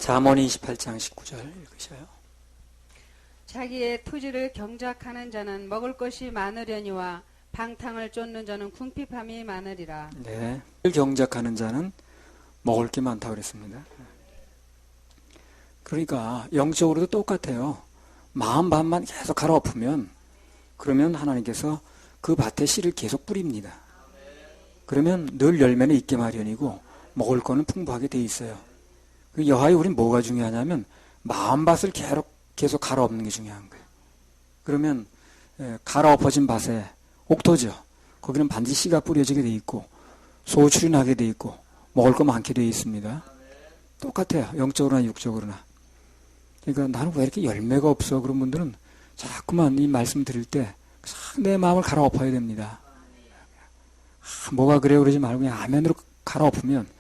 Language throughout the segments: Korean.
잠언 28장 19절 읽으셔요. 자기의 토지를 경작하는 자는 먹을 것이 많으려니와 방탕을 쫓는 자는 궁핍함이 많으리라. 네, 경작하는 자는 먹을 게 많다고 그랬습니다. 그러니까 영적으로도 똑같아요. 마음 밭만 계속 갈아엎으면 그러면 하나님께서 그 밭에 씨를 계속 뿌립니다. 그러면 늘 열매는 있게 마련이고 먹을 거는 풍부하게 돼 있어요. 여하에 우린 뭐가 중요하냐면 마음밭을 계속 갈아엎는 게 중요한 거예요. 그러면 갈아엎어진 밭에 옥토죠. 거기는 반드시 씨가 뿌려지게 돼 있고 소출이 나게 돼 있고 먹을 거 많게 돼 있습니다. 똑같아요. 영적으로나 육적으로나. 그러니까 나는 왜 이렇게 열매가 없어? 그런 분들은 자꾸만 이 말씀 드릴 때 내 마음을 갈아엎어야 됩니다. 뭐가 그래요? 그러지 말고 그냥 아멘으로 갈아엎으면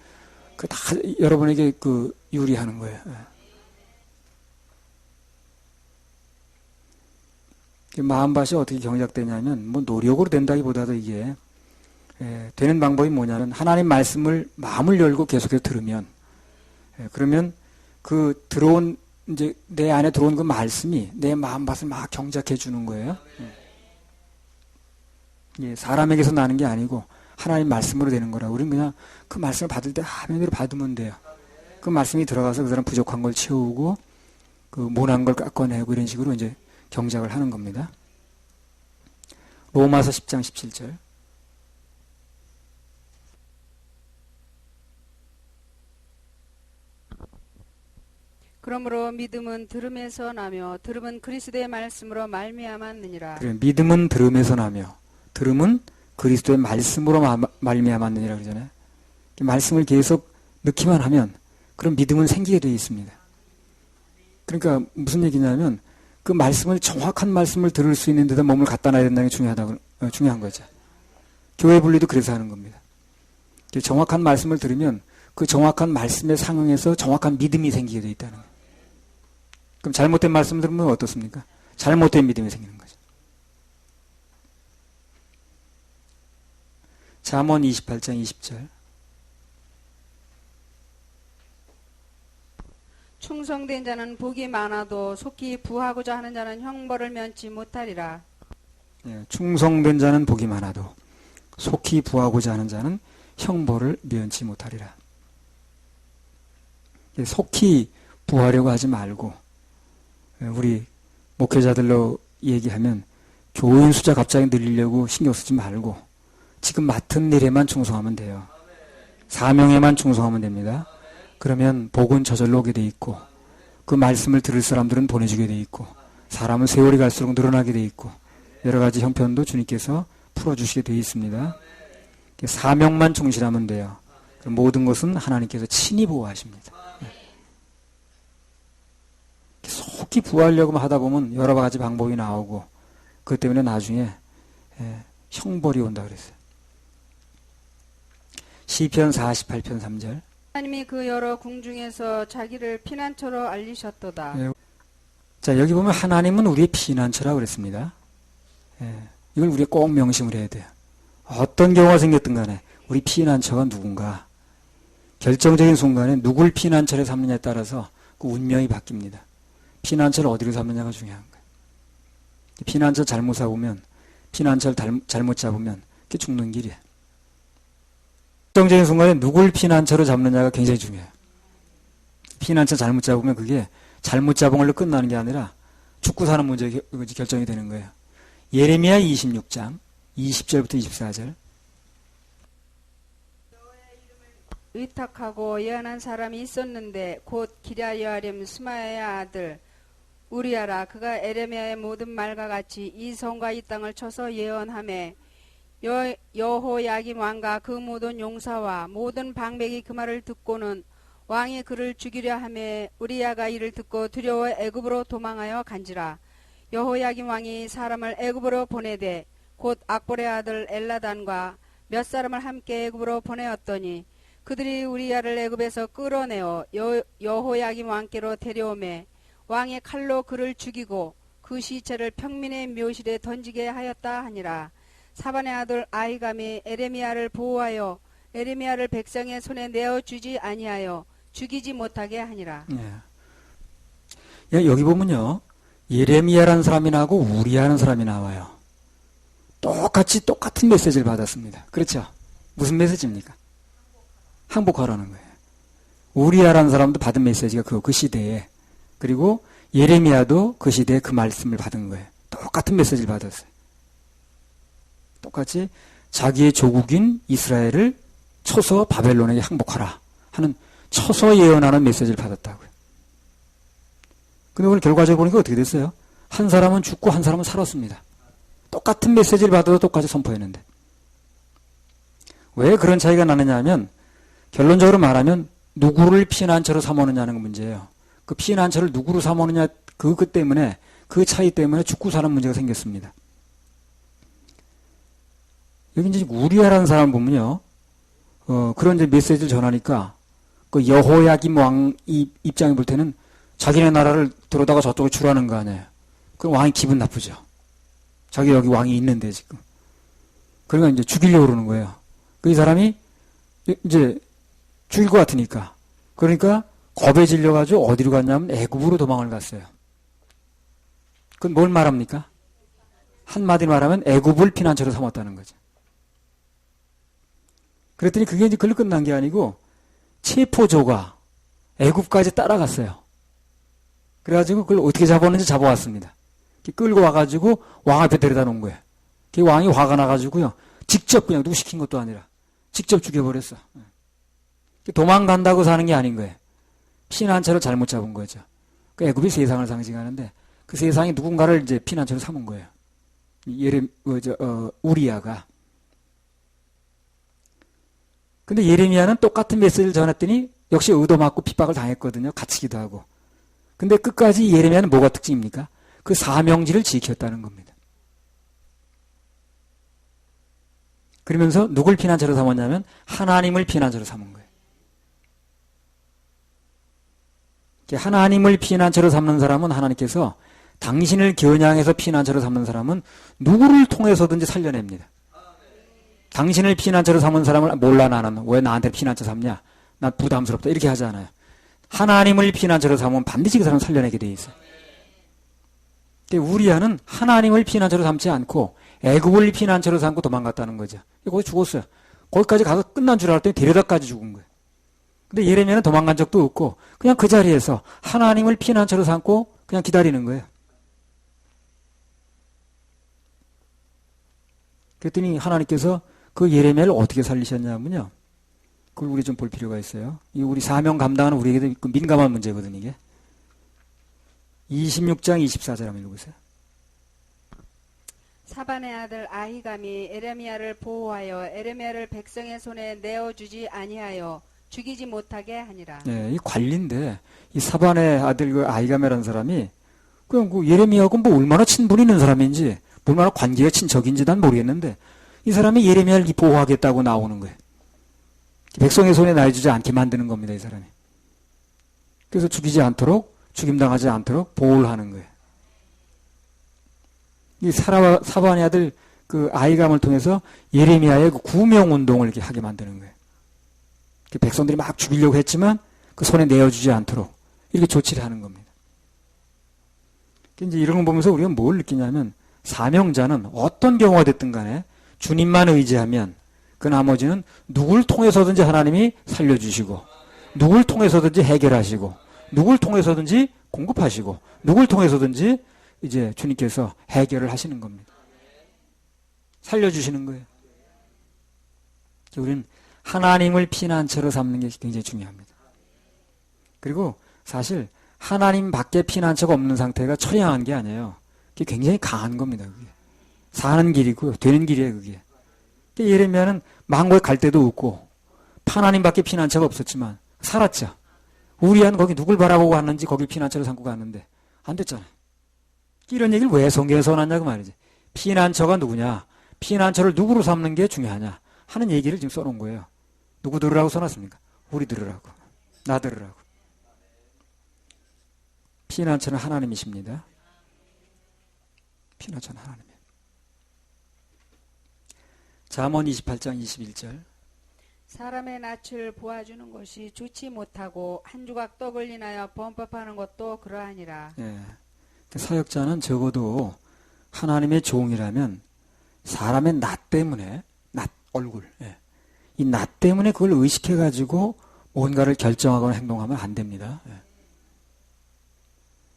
그 다 여러분에게 유리하는 거예요. 마음밭이 어떻게 경작되냐면 뭐 노력으로 된다기보다도 이게 되는 방법이 뭐냐면 하나님 말씀을 마음을 열고 계속해서 들으면 그러면 그 들어온 이제 내 안에 들어온 그 말씀이 내 마음밭을 막 경작해 주는 거예요. 사람에게서 나는 게 아니고 하나님 말씀으로 되는 거라. 우리는 그냥 그 말씀을 받을 때 아멘으로 받으면 돼요. 그 말씀이 들어가서 그 사람 부족한 걸 채우고 그 모난 걸 깎아내고 이런 식으로 이제 경작을 하는 겁니다. 로마서 10장 17절. 그러므로 믿음은 들음에서 나며 들음은 그리스도의 말씀으로 말미암았느니라. 그래, 믿음은 들음에서 나며 들음은 그리스도의 말씀으로 말미암았느니라 그러잖아요. 말씀을 계속 넣기만 하면 그럼 믿음은 생기게 되어 있습니다. 그러니까 무슨 얘기냐면 그 말씀을 정확한 말씀을 들을 수 있는 데다 몸을 갖다 놔야 된다는 게 중요한 거죠. 교회 분리도 그래서 하는 겁니다. 정확한 말씀을 들으면 그 정확한 말씀에 상응해서 정확한 믿음이 생기게 되어 있다는 거예요. 그럼 잘못된 말씀을 들으면 어떻습니까? 잘못된 믿음이 생기는 거죠. 잠언 28장 20절. 충성된 자는 복이 많아도 속히 부하고자 하는 자는 형벌을 면치 못하리라. 충성된 자는 복이 많아도 속히 부하고자 하는 자는 형벌을 면치 못하리라. 속히 부하려고 하지 말고 우리 목회자들로 얘기하면 교인 숫자 갑자기 늘리려고 신경 쓰지 말고 지금 맡은 일에만 충성하면 돼요. 사명에만 충성하면 됩니다. 그러면 복은 저절로 오게 돼 있고 그 말씀을 들을 사람들은 보내주게 돼 있고 사람은 세월이 갈수록 늘어나게 돼 있고 여러 가지 형편도 주님께서 풀어주시게 돼 있습니다. 사명만 충실하면 돼요. 모든 것은 하나님께서 친히 보호하십니다. 속히 부하려고 하다 보면 여러 가지 방법이 나오고 그것 때문에 나중에 형벌이 온다 그랬어요. 시편 48편 3절. 하나님이 그 여러 궁중에서 자기를 피난처로 알리셨도다. 자, 여기 보면 하나님은 우리의 피난처라고 그랬습니다. 이걸 우리가 꼭 명심을 해야 돼요. 어떤 경우가 생겼든 간에 우리 피난처가 누군가 결정적인 순간에 누굴 피난처로 삼느냐에 따라서 그 운명이 바뀝니다. 피난처를 어디로 삼느냐가 중요한 거예요. 피난처 잘못 잡으면 피난처를 잘못 잡으면 그게 죽는 길이에요. 결정적인 순간에 누굴 피난처로 잡느냐가 굉장히 중요해요. 피난처 잘못 잡으면 그게 잘못 잡은 걸로 끝나는 게 아니라 죽고 사는 문제 결정이 되는 거예요. 예레미야 26장 20절부터 24절. 의탁하고 예언한 사람이 있었는데 곧 기랴 여아림 스마야의 아들 우리아라. 그가 에레미야의 모든 말과 같이 이 성과 이 땅을 쳐서 예언하매 여호야김 왕과 그 모든 용사와 모든 방백이 그 말을 듣고는 왕이 그를 죽이려 하매 우리아가 이를 듣고 두려워 애굽으로 도망하여 간지라. 여호야김 왕이 사람을 애굽으로 보내되 곧 악보레 아들 엘라단과 몇 사람을 함께 애굽으로 보내었더니 그들이 우리아를 애굽에서 끌어내어 여호야김 왕께로 데려오매 왕의 칼로 그를 죽이고 그 시체를 평민의 묘실에 던지게 하였다 하니라. 사반의 아들 아히감이 에레미야를 보호하여 에레미야를 백성의 손에 내어주지 아니하여 죽이지 못하게 하니라. 예. 여기 보면요. 예레미야라는 사람이 나오고 우리야라는 사람이 나와요. 똑같은 메시지를 받았습니다. 그렇죠? 무슨 메시지입니까? 항복하라는 거예요. 우리야라는 사람도 받은 메시지가 그 시대에, 그리고 예레미야도 그 시대에 그 말씀을 받은 거예요. 똑같은 메시지를 받았어요. 똑같이 자기의 조국인 이스라엘을 쳐서 바벨론에게 항복하라 하는 쳐서 예언하는 메시지를 받았다고요. 근데 오늘 결과적으로 보니까 어떻게 됐어요? 한 사람은 죽고 한 사람은 살았습니다. 똑같은 메시지를 받아도 똑같이 선포했는데. 왜 그런 차이가 나느냐 하면, 결론적으로 말하면 누구를 피난처로 삼았느냐는 문제예요. 그 피난처를 누구로 삼았느냐, 그 때문에, 그 차이 때문에 죽고 사는 문제가 생겼습니다. 여기 이제 우리야라는 사람 보면요, 그런 이제 메시지를 전하니까, 그 여호야김 왕 입장에 볼 때는 자기네 나라를 들어다가 저쪽에 주라는 거 아니에요. 그럼 왕이 기분 나쁘죠. 자기 여기 왕이 있는데 지금. 그러니까 이제 죽이려고 그러는 거예요. 그 이 사람이 이제 죽일 것 같으니까. 그러니까 겁에 질려가지고 어디로 갔냐면 애굽으로 도망을 갔어요. 그건 뭘 말합니까? 한마디로 말하면 애굽을 피난처로 삼았다는 거죠. 그랬더니 그게 이제 글로 끝난 게 아니고 체포조가 애굽까지 따라갔어요. 그래가지고 그걸 어떻게 잡았는지 잡아왔습니다. 끌고 와가지고 왕 앞에 데려다 놓은 거예요. 그 왕이 화가 나가지고요. 직접 그냥 누구 시킨 것도 아니라 직접 죽여버렸어. 도망간다고 사는 게 아닌 거예요. 피난처를 잘못 잡은 거죠. 그 애굽이 세상을 상징하는데 그 세상이 누군가를 이제 피난처로 삼은 거예요. 우리야가. 근데 예레미야는 똑같은 메시지를 전했더니 역시 의도맞고 핍박을 당했거든요. 갇히기도 하고. 근데 끝까지 예레미야는 뭐가 특징입니까? 그 사명지를 지켰다는 겁니다. 그러면서 누굴 피난처로 삼았냐면 하나님을 피난처로 삼은 거예요. 하나님을 피난처로 삼는 사람은 하나님께서 당신을 겨냥해서 피난처로 삼는 사람은 누구를 통해서든지 살려냅니다. 당신을 피난처로 삼은 사람을 몰라 나는 왜 나한테 피난처 삼냐? 난 부담스럽다 이렇게 하지 않아요. 하나님을 피난처로 삼으면 반드시 그 사람을 살려내게 돼 있어요. 우리야는 하나님을 피난처로 삼지 않고 애굽을 피난처로 삼고 도망갔다는 거죠. 거기 죽었어요. 거기까지 가서 끝난 줄 알았더니 데려다까지 죽은 거예요. 근데 예레미야는 도망간 적도 없고 그냥 그 자리에서 하나님을 피난처로 삼고 그냥 기다리는 거예요. 그랬더니 하나님께서 그 예레미야를 어떻게 살리셨냐면요. 그걸 우리 좀 볼 필요가 있어요. 이 우리 사명 감당하는 우리에게도 민감한 문제거든요, 이게. 26장 24절 한번 읽어보세요. 사반의 아들 아히감이 에레미야를 보호하여 에레미야를 백성의 손에 내어주지 아니하여 죽이지 못하게 하니라. 네, 이 관리인데 이 사반의 아들 그 아히감이라는 사람이 그냥 그 예레미야하고 뭐 얼마나 친분이 있는 사람인지 얼마나 관계가 친척인지 난 모르겠는데 이 사람이 예레미야를 보호하겠다고 나오는 거예요. 백성의 손에 내어주지 않게 만드는 겁니다, 이 사람이. 그래서 죽이지 않도록 죽임당하지 않도록 보호를 하는 거예요. 이 사반의 아들 그 아히감을 통해서 예레미야의 그 구명 운동을 이렇게 하게 만드는 거예요. 백성들이 막 죽이려고 했지만 그 손에 내어주지 않도록 이렇게 조치를 하는 겁니다. 이제 이런 거 보면서 우리가 뭘 느끼냐면 사명자는 어떤 경우가 됐든 간에 주님만 의지하면 그 나머지는 누굴 통해서든지 하나님이 살려주시고 누굴 통해서든지 해결하시고 누굴 통해서든지 공급하시고 누굴 통해서든지 이제 주님께서 해결을 하시는 겁니다. 살려주시는 거예요. 우리는 하나님을 피난처로 삼는 게 굉장히 중요합니다. 그리고 사실 하나님 밖에 피난처가 없는 상태가 처량한 게 아니에요. 그게 굉장히 강한 겁니다. 그게. 사는 길이고 되는 길이에요. 그게. 예레미야는 망고에 갈 데도 없고 하나님 밖에 피난처가 없었지만 살았죠. 우리야는 거기 누굴 바라보고 갔는지 거기 피난처를 삼고 갔는데 안 됐잖아요. 이런 얘기를 왜 성경에 써놨냐고 말이지. 피난처가 누구냐? 피난처를 누구로 삼는 게 중요하냐? 하는 얘기를 지금 써놓은 거예요. 누구 들으라고 써놨습니까? 우리 들으라고. 나 들으라고. 피난처는 하나님이십니다. 피난처는 하나님이에요. 잠언 28장 21절. 사람의 낯을 보아주는 것이 좋지 못하고 한 조각 떡을 인하여 범법하는 것도 그러하니라. 예. 사역자는 적어도 하나님의 종이라면 사람의 낯 때문에, 낯, 얼굴, 예. 이 낯 때문에 그걸 의식해가지고 뭔가를 결정하거나 행동하면 안 됩니다. 예.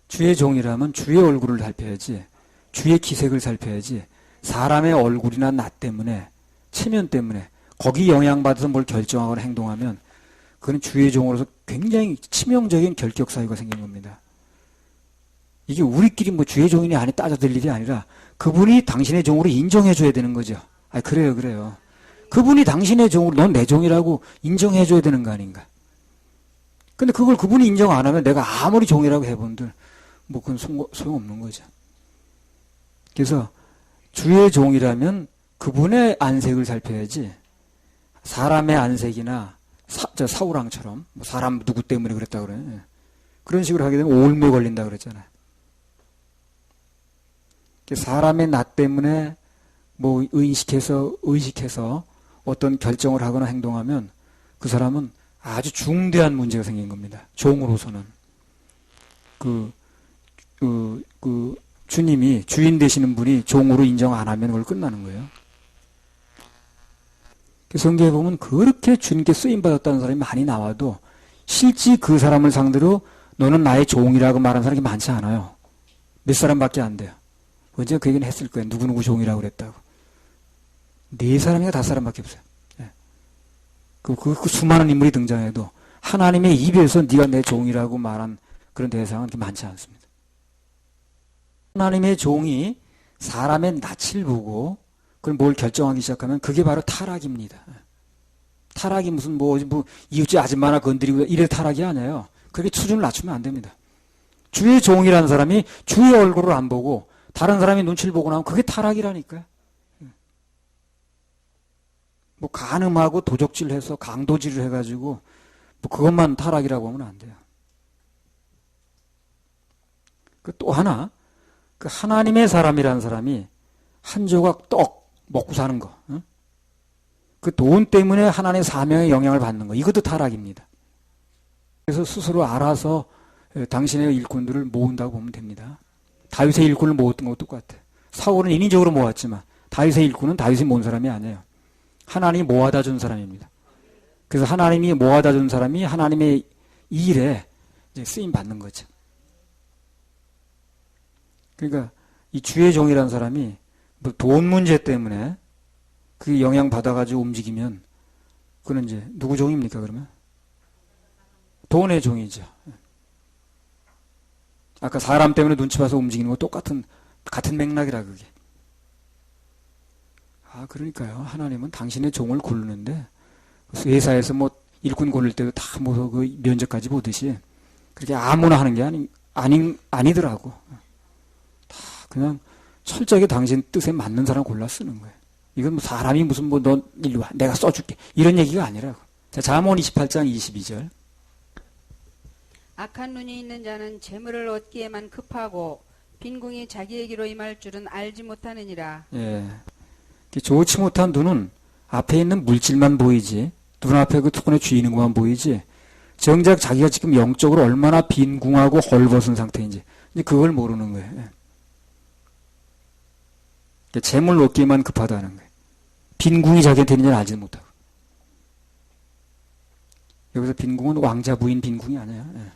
주의 종이라면 주의 얼굴을 살펴야지, 주의 기색을 살펴야지, 사람의 얼굴이나 낯 때문에, 체면 때문에, 거기 영향받아서 뭘 결정하거나 행동하면 그건 주의 종으로서 굉장히 치명적인 결격 사유가 생긴 겁니다. 이게 우리끼리 뭐 주의 종이니 아니 따져들 일이 아니라 그분이 당신의 종으로 인정해줘야 되는 거죠. 아, 그래요. 그분이 당신의 종으로, 넌 내 종이라고 인정해줘야 되는 거 아닌가. 근데 그걸 그분이 인정 안 하면 내가 아무리 종이라고 해본들 뭐 그건 소용없는 거죠. 그래서 주의 종이라면 그분의 안색을 살펴야지, 사람의 안색이나 사우랑처럼 뭐 사람 누구 때문에 그랬다 그래. 그런 식으로 하게 되면 올무에 걸린다 그랬잖아요. 사람의 낯 때문에 뭐 의식해서 어떤 결정을 하거나 행동하면 그 사람은 아주 중대한 문제가 생긴 겁니다. 종으로서는. 주님이, 주인 되시는 분이 종으로 인정 안 하면 그걸 끝나는 거예요. 성경에 보면 그렇게 주님께 쓰임받았다는 사람이 많이 나와도 실제 그 사람을 상대로 너는 나의 종이라고 말하는 사람이 많지 않아요. 몇 사람밖에 안 돼요. 언제 그 얘기는 했을 거예요. 누구누구 종이라고 그랬다고. 4사람인가 5사람밖에 없어요. 예. 그 수많은 인물이 등장해도 하나님의 입에서 네가 내 종이라고 말한 그런 대상은 그렇게 많지 않습니다. 하나님의 종이 사람의 낯을 보고 그걸 뭘 결정하기 시작하면 그게 바로 타락입니다. 타락이 무슨 이웃집 아줌마나 건드리고 이래 타락이 아니에요. 그렇게 수준을 낮추면 안 됩니다. 주의 종이라는 사람이 주의 얼굴을 안 보고 다른 사람의 눈치를 보고 나면 그게 타락이라니까요. 뭐 간음하고 도적질해서 강도질을 해가지고 뭐 그것만 타락이라고 하면 안 돼요. 또 하나, 그 하나님의 사람이라는 사람이 한 조각 떡 먹고 사는 거, 그 돈 때문에 하나님의 사명에 영향을 받는 거, 이것도 타락입니다. 그래서 스스로 알아서 당신의 일꾼들을 모은다고 보면 됩니다. 다윗의 일꾼을 모았던 것도 똑같아요. 사울은 인위적으로 모았지만 다윗의 일꾼은 다윗이 모은 사람이 아니에요. 하나님이 모아다 준 사람입니다. 그래서 하나님이 모아다 준 사람이 하나님의 일에 이제 쓰임 받는 거죠. 그러니까 이 주의 종이라는 사람이 뭐 돈 문제 때문에 그 영향 받아가지고 움직이면 그는 이제 누구 종입니까 그러면? 돈의 종이죠. 아까 사람 때문에 눈치 봐서 움직이는 거 같은 맥락이라 그게. 그러니까요. 하나님은 당신의 종을 고르는데 회사에서 뭐 일꾼 고를 때도 다 뭐 그 면접까지 보듯이 그렇게 아무나 하는 게 아니더라고. 다 그냥 철저하게 당신 뜻에 맞는 사람 골라 쓰는 거예요. 이건 뭐 사람이 무슨 뭐 너 일로 와 내가 써줄게 이런 얘기가 아니라고. 자, 잠언 28장 22절. 악한 눈이 있는 자는 재물을 얻기에만 급하고 빈궁이 자기에게로 임할 줄은 알지 못하느니라. 예. 좋지 못한 눈은 앞에 있는 물질만 보이지, 눈앞에 그 손에 쥐는 것만 보이지, 정작 자기가 지금 영적으로 얼마나 빈궁하고 헐벗은 상태인지 이제 그걸 모르는 거예요. 예. 재물 얻기에만 급하다는 거예요. 빈궁이 자기한테 있는지는 알지 못하고. 여기서 빈궁은 왕자 부인 빈궁이 아니에요. 예.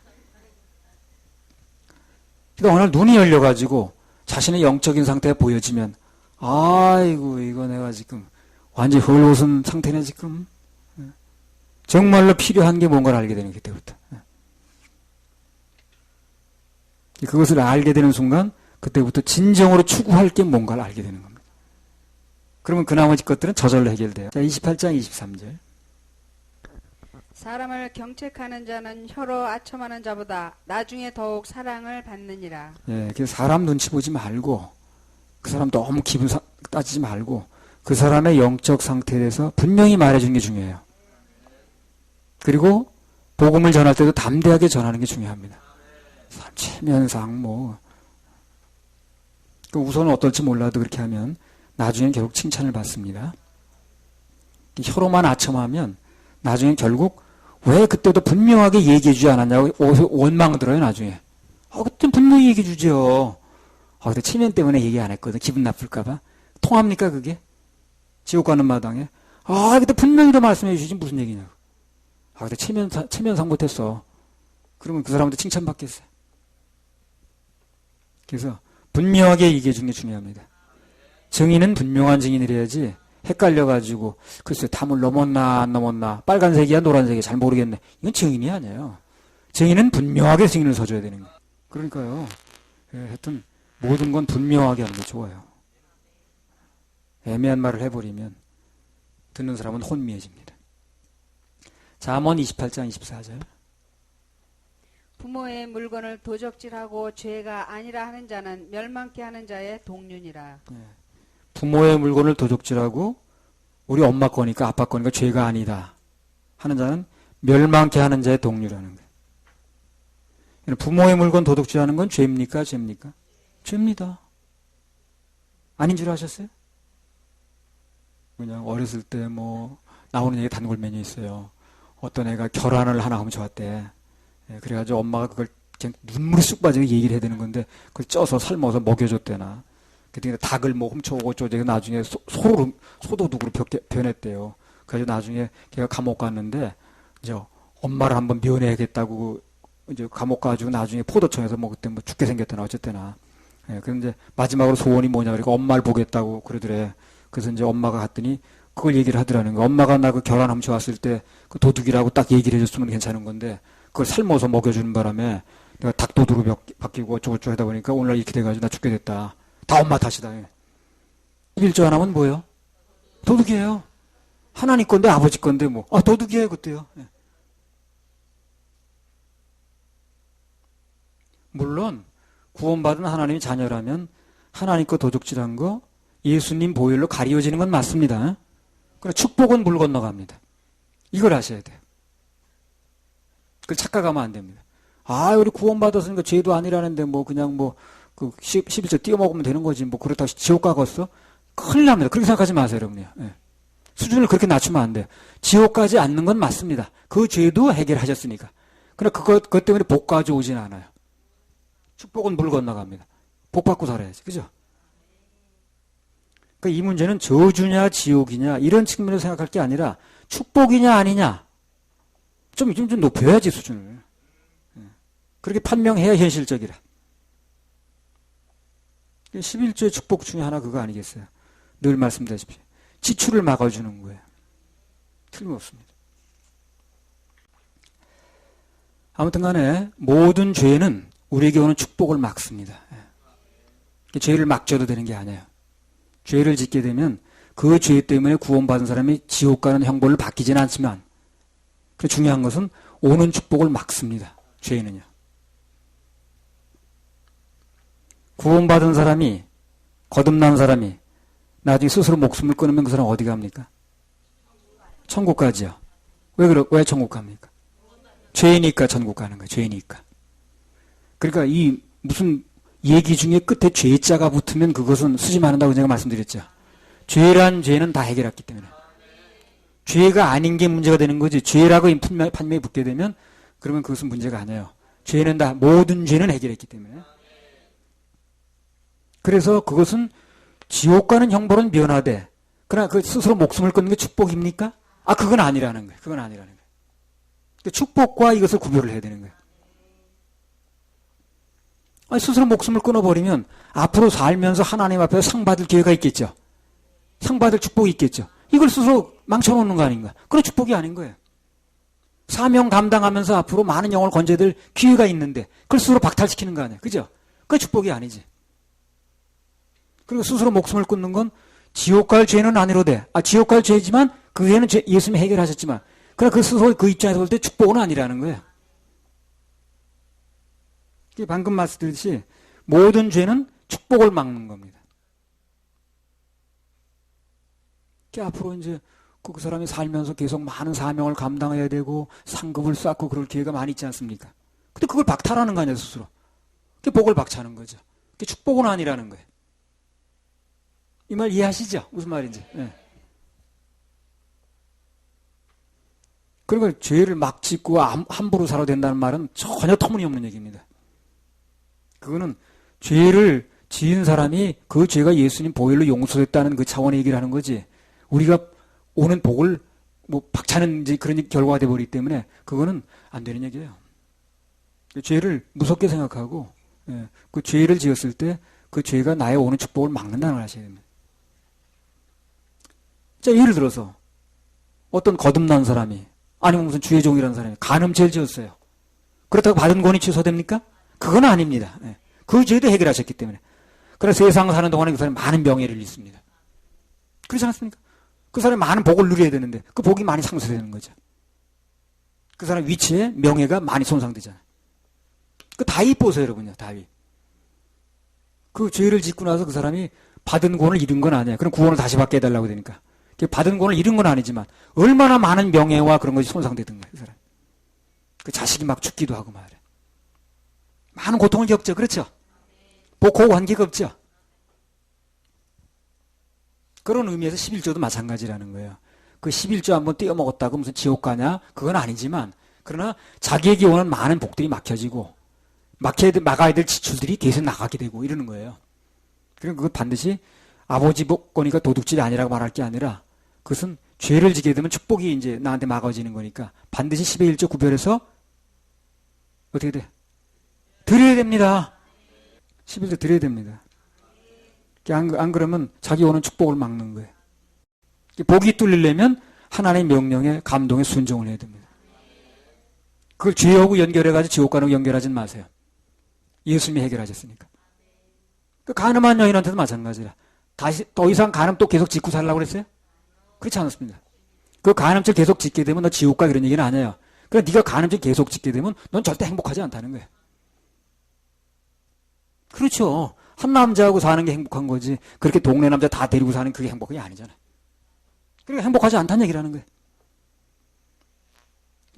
그러니까 오늘 눈이 열려가지고 자신의 영적인 상태가 보여지면 아이고 이거 내가 지금 완전히 헐벗은 상태네 지금. 정말로 필요한 게 뭔가를 알게 되는 그때부터. 그것을 알게 되는 순간 그때부터 진정으로 추구할 게 뭔가를 알게 되는 겁니다. 그러면 그 나머지 것들은 저절로 해결돼요. 자, 28장 23절. 사람을 경책하는 자는 혀로 아첨하는 자보다 나중에 더욱 사랑을 받느니라. 예, 그래서 사람 눈치 보지 말고 그 사람 너무 기분 따지지 말고 그 사람의 영적 상태에 대해서 분명히 말해주는 게 중요해요. 그리고 복음을 전할 때도 담대하게 전하는 게 중요합니다. 체면상 우선은 어떨지 몰라도 그렇게 하면 나중엔 결국 칭찬을 받습니다. 혀로만 아첨하면 나중에 결국 왜 그때도 분명하게 얘기해 주지 않았냐고 원망 들어요, 나중에. 그때 분명히 얘기해 주죠. 근데 체면 때문에 얘기 안 했거든. 기분 나쁠까봐. 통합니까, 그게? 지옥 가는 마당에. 그때 분명히 더 말씀해 주시지 무슨 얘기냐고. 근데 체면상 못했어. 그러면 그 사람한테 칭찬받겠어요. 그래서 분명하게 얘기해 주는 게 중요합니다. 증인은 분명한 증인을 해야지 헷갈려가지고 글쎄 담을 넘었나 안 넘었나 빨간색이야 노란색이야 잘 모르겠네. 이건 증인이 아니에요. 증인은 분명하게 증인을 서줘야 되는 거예요. 그러니까요. 하여튼 모든 건 분명하게 하는 게 좋아요. 애매한 말을 해버리면 듣는 사람은 혼미해집니다. 잠언 28장 24절. 부모의 물건을 도적질하고 죄가 아니라 하는 자는 멸망케 하는 자의 동륜이라. 부모의 물건을 도적질하고 우리 엄마 거니까 아빠 거니까 죄가 아니다 하는 자는 멸망케 하는 자의 동류라는 거예요. 부모의 물건 도둑질하는 건 죄입니까? 죄입니까? 죄입니다. 아닌 줄 아셨어요? 그냥 어렸을 때 나오는 얘기 단골 메뉴 있어요. 어떤 애가 계란을 하나 하면 좋았대. 그래가지고 엄마가 그걸 그냥 눈물이 쑥 빠지게 얘기를 해야 되는 건데 그걸 쪄서 삶아서 먹여줬대나. 그때 닭을 훔쳐오고 어쩌고 나중에 소도둑으로 변했대요. 그래서 나중에 걔가 감옥 갔는데 이제 엄마를 한번 면회하겠다고 이제 감옥 가가지고 나중에 포도청에서 그때 죽게 생겼대나 어쨌대나. 그런데 마지막으로 소원이 뭐냐 그러니까 엄마를 보겠다고 그러더래. 그래서 이제 엄마가 갔더니 그걸 얘기를 하더라는 거야. 엄마가 나 그 계란 훔쳐왔을 때 그 도둑이라고 딱 얘기를 해줬으면 괜찮은 건데 그걸 삶아서 먹여주는 바람에 내가 닭도둑으로 바뀌고 어쩌고저쩌고 하다 보니까 오늘날 이렇게 돼가지고 나 죽게 됐다. 다 엄마 탓이다. 11조 하나면 뭐예요? 도둑이에요. 하나님 건데 아버지 건데 도둑이에요 그때요. 물론 구원받은 하나님의 자녀라면 하나님 거 도둑질한 거 예수님 보혈로 가리워지는 건 맞습니다. 그러나 축복은 물 건너갑니다. 이걸 아셔야 돼요. 그걸 착각하면 안 됩니다. 우리 구원받았으니까 죄도 아니라는데 그냥 그 11조 띄워먹으면 되는 거지 그렇다고 지옥 가겠어? 큰일 납니다. 그렇게 생각하지 마세요 여러분요. 수준을 그렇게 낮추면 안 돼요. 지옥 가지 않는 건 맞습니다. 그 죄도 해결하셨으니까. 그러나 그것 때문에 복 가져오진 않아요. 축복은 물 건너갑니다. 복 받고 살아야지. 그죠? 그러니까 이 문제는 저주냐 지옥이냐 이런 측면에서 생각할 게 아니라 축복이냐 아니냐 좀 높여야지 수준을. 그렇게 판명해야 현실적이라. 11조의 축복 중에 하나 그거 아니겠어요? 늘 말씀드렸다시피 지출을 막아주는 거예요. 틀림없습니다. 아무튼 간에 모든 죄는 우리에게 오는 축복을 막습니다. 죄를 막줘도 되는 게 아니에요. 죄를 짓게 되면 그 죄 때문에 구원받은 사람이 지옥 가는 형벌을 받기지는 않지만 중요한 것은 오는 축복을 막습니다. 죄는요. 구원받은 사람이 거듭난 사람이 나중에 스스로 목숨을 끊으면 그 사람 어디 갑니까? 천국 가지요. 왜 천국 갑니까? 죄니까 천국 가는 거예요. 죄니까. 그러니까 이 무슨 얘기 중에 끝에 죄자가 붙으면 그것은 수지 않는다고 제가 말씀드렸죠. 죄란 죄는 다 해결했기 때문에. 죄가 아닌 게 문제가 되는 거지. 죄라고 판명이 붙게 되면 그러면 그것은 문제가 아니에요. 죄는 다 모든 죄는 해결했기 때문에. 그래서 그것은 지옥 가는 형벌은 면하되 그러나 그 스스로 목숨을 끊는 게 축복입니까? 그건 아니라는 거예요. 그건 아니라는 거예요. 축복과 이것을 구별을 해야 되는 거예요. 스스로 목숨을 끊어버리면 앞으로 살면서 하나님 앞에서 상 받을 기회가 있겠죠. 상 받을 축복이 있겠죠. 이걸 스스로 망쳐놓는 거 아닌가? 그런 축복이 아닌 거예요. 사명 감당하면서 앞으로 많은 영혼을 건져야 될 기회가 있는데 그걸 스스로 박탈시키는 거 아니에요. 그죠? 그게 축복이 아니지. 그리고 스스로 목숨을 끊는 건 지옥 갈 죄는 아니로되 지옥 갈 죄지만 그 죄는 예수님이 해결하셨지만 그러나 그 스스로 그 입장에서 볼 때 축복은 아니라는 거예요. 방금 말씀드렸듯이 모든 죄는 축복을 막는 겁니다. 앞으로 이제 그 사람이 살면서 계속 많은 사명을 감당해야 되고 상급을 쌓고 그럴 기회가 많이 있지 않습니까? 근데 그걸 박탈하는 거 아니에요, 스스로. 그게 복을 박차는 거죠. 그게 축복은 아니라는 거예요. 이 말 이해하시죠? 무슨 말인지. 네. 그러니까 죄를 막 짓고 함부로 살아도 된다는 말은 전혀 터무니없는 얘기입니다. 그거는 죄를 지은 사람이 그 죄가 예수님 보혈로 용서됐다는 그 차원의 얘기를 하는 거지. 우리가 오는 복을 뭐 박차는 이제 그런 결과가 돼버리기 때문에 그거는 안 되는 얘기예요. 죄를 무섭게 생각하고 그 죄를 지었을 때 그 죄가 나의 오는 축복을 막는다는 걸 아셔야 됩니다. 자, 예를 들어서 어떤 거듭난 사람이 아니면 무슨 주의 종이라는 사람이 간음죄를 지었어요. 그렇다고 받은 권이 취소됩니까? 그건 아닙니다. 그 죄도 해결하셨기 때문에. 그래서 세상 사는 동안에 그 사람이 많은 명예를 잃습니다. 그렇지 않습니까? 그 사람이 많은 복을 누려야 되는데 그 복이 많이 상쇄되는 거죠. 그 사람 위치에 명예가 많이 손상되잖아요. 그 다윗 보세요, 여러분요. 다윗. 그 죄를 짓고 나서 그 사람이 받은 구원을 잃은 건 아니에요. 그럼 구원을 다시 받게 해달라고 되니까. 받은 구원을 잃은 건 아니지만 얼마나 많은 명예와 그런 것이 손상되던 거예요. 그 사람. 그 자식이 막 죽기도 하고 말이에요. 많은 고통을 겪죠. 그렇죠? 복하고 관계가 없죠. 그런 의미에서 11조도 마찬가지라는 거예요. 그 11조 한번 떼어먹었다고 무슨 지옥 가냐? 그건 아니지만 그러나 자기에게 오는 많은 복들이 막혀지고 막아야 될 지출들이 계속 나가게 되고 이러는 거예요. 그럼 그건 반드시 아버지 복거니까 도둑질이 아니라고 말할 게 아니라 그것은 죄를 지게 되면 축복이 이제 나한테 막아지는 거니까 반드시 10의 1조 구별해서 어떻게 돼? 드려야 됩니다. 11조 드려야 됩니다. 안 그러면 자기 오는 축복을 막는 거예요. 복이 뚫리려면 하나님의 명령에 감동에 순종을 해야 됩니다. 그걸 죄하고 연결해가지고 지옥 가는 거 연결하진 마세요. 예수님이 해결하셨으니까. 그 가늠한 여인한테도 마찬가지라. 다시 더 이상 가늠 또 계속 짓고 살라고 그랬어요? 그렇지 않았습니다. 그 가늠죄 계속 짓게 되면 너 지옥 가 이런 얘기는 아니에요. 그러니까 네가 가늠죄 계속 짓게 되면 넌 절대 행복하지 않다는 거예요. 그렇죠. 한 남자하고 사는 게 행복한 거지. 그렇게 동네 남자 다 데리고 사는 그게 행복이 아니잖아요. 그러니까 행복하지 않다는 얘기라는 거예요.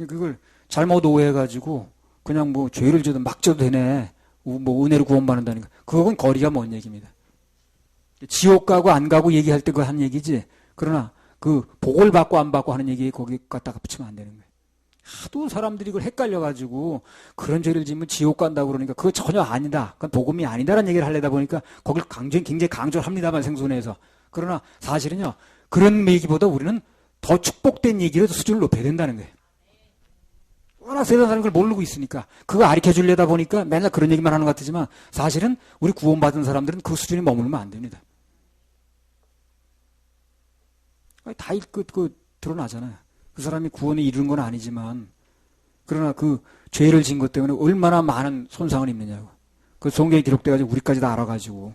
그걸 잘못 오해해가지고 그냥 뭐 죄를 져도 막 져도 되네. 뭐 은혜로 구원받는다니까. 그건 거리가 먼 얘기입니다. 지옥 가고 안 가고 얘기할 때 그거 한 얘기지. 그러나 그 복을 받고 안 받고 하는 얘기에 거기 갖다가 붙이면 안 되는 거예요. 하도 사람들이 그걸 헷갈려가지고 그런 죄를 지으면 지옥 간다고 그러니까 그거 전혀 아니다. 그건 복음이 아니다라는 얘기를 하려다 보니까 거길 굉장히 강조를 합니다만 생존해서. 그러나 사실은요. 그런 얘기보다 우리는 더 축복된 얘기를 수준을 높여야 된다는 거예요. 워낙 세상 사람이 그걸 모르고 있으니까 그거 가르쳐 주려다 보니까 맨날 그런 얘기만 하는 것 같지만 사실은 우리 구원받은 사람들은 그 수준에 머물면 안 됩니다. 다 드러나잖아요. 그 사람이 구원에 이르는 건 아니지만 그러나 그 죄를 진 것 때문에 얼마나 많은 손상을 입느냐고. 그 성경에 기록돼가지고 우리까지 다 알아가지고